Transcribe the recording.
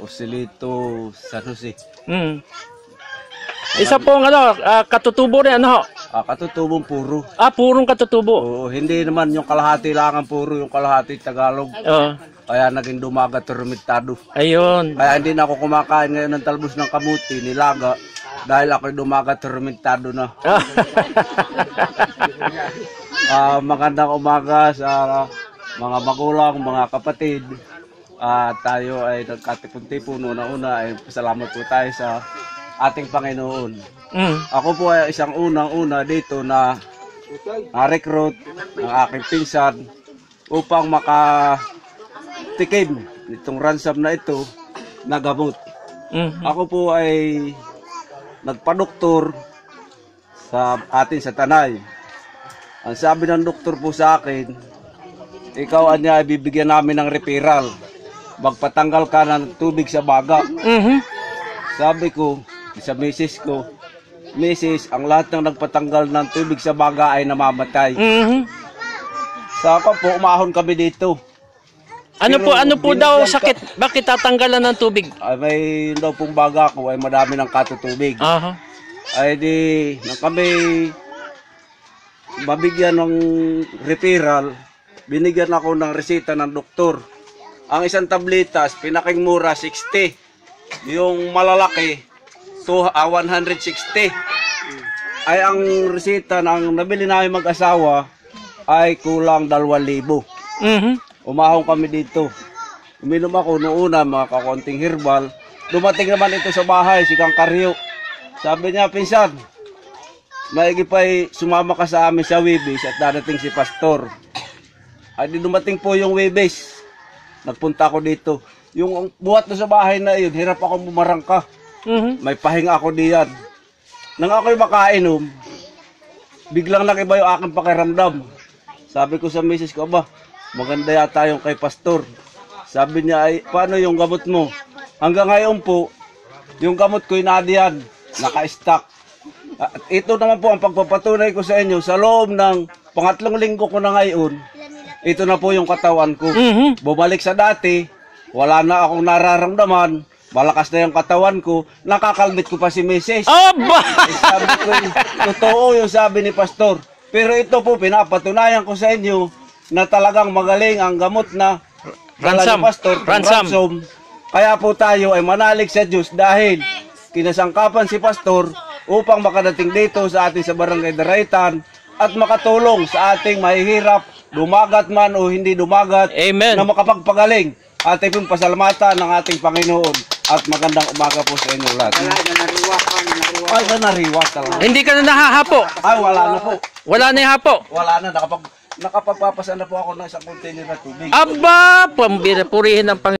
Osilito San Jose. Isa pong katutubo rin, ano ho? Katutubong puro. Purong katutubo. Oo, hindi naman yung kalahati lang ang puro, yung kalahati Tagalog. Kaya naging dumagat rumitado. Ayun. Kaya hindi na ako kumakain ngayon ng talbos ng kamuti, nilaga. Dahil ako'y dumagat rumitado na. Magandang umaga sa mga magulang, mga kapatid. Tayo ay nagkatipon-tipon. Una-una ay pasalamat po tayo sa ating Panginoon. Ako po ay isang unang-una dito na recruit ng aking pinsan upang makatikim itong ransom na ito na gamot. Ako po ay nagpa-doktor sa Tanay. Ang sabi ng doktor po sa akin, ikaw anya bibigyan namin ng referral. Magpatanggal ka ng tubig sa baga. Sabi ko sa misis ko, misis, ang lahat ng nagpatanggal ng tubig sa baga ay namamatay. Saka po, umahon kami dito. Ano po daw sakit? Bakit tatanggalan ng tubig? May daw pong baga ko ay madami ng katutubig. Ay di, nang kami mabigyan ng referral, binigyan ako ng resita ng doktor. Ang isang tabletas, pinaking mura, 60. Yung malalaki, 160. Ay ang resita ng nabili namin mag-asawa ay kulang 2,000. Umahong kami dito. Uminom ako noong una, mga kakonting herbal. Dumating naman ito sa bahay, si Kang Karyo. Sabi niya, pinsan, maigi pa'y sumama ka sa amin sa Webes at dadating si Pastor. Ay di dumating po yung Webes. Nagpunta ako dito. Yung buhat na sa bahay na yun, hirap akong bumarangka. May pahinga ako diyan. Nang ako'y makainom, biglang nakiba yung aking pakiramdam. Sabi ko sa misis ko, maganda yata yung kay Pastor. Sabi niya, ay, paano yung gamot mo? Hanggang ngayon po, yung gamot ko'y nadiyan, naka-stock. Ito naman po ang pagpapatunay ko sa inyo, sa loob ng pangatlong linggo ko na ngayon, ito na po yung katawan ko. Bumalik sa dati, wala na akong nararamdaman, malakas na yung katawan ko, nakakalmit ko pa si Mrs. Sabi ko, totoo yung sabi ni Pastor. Pero ito po, pinapatunayan ko sa inyo na talagang magaling ang gamot na ransom. Pastor, ransom. Kaya po tayo ay manalig sa Diyos dahil kinasangkapan si Pastor upang makadating dito sa ating sa Barangay Daraitan at makatulong sa ating mahihirap, dumagat man o hindi dumagat, Amen, na makapagpagaling. Ating pong pasalamatan ng ating Panginoon at magandang umaga po sa inyo lahat. Ay, nariwak talaga. Hindi ka na nahahapo? Ay, wala na po. Wala na yung hapo? Wala na, nakapagpapasa na po ako ng isang container na tubig. Pambira, purihin ng Panginoon.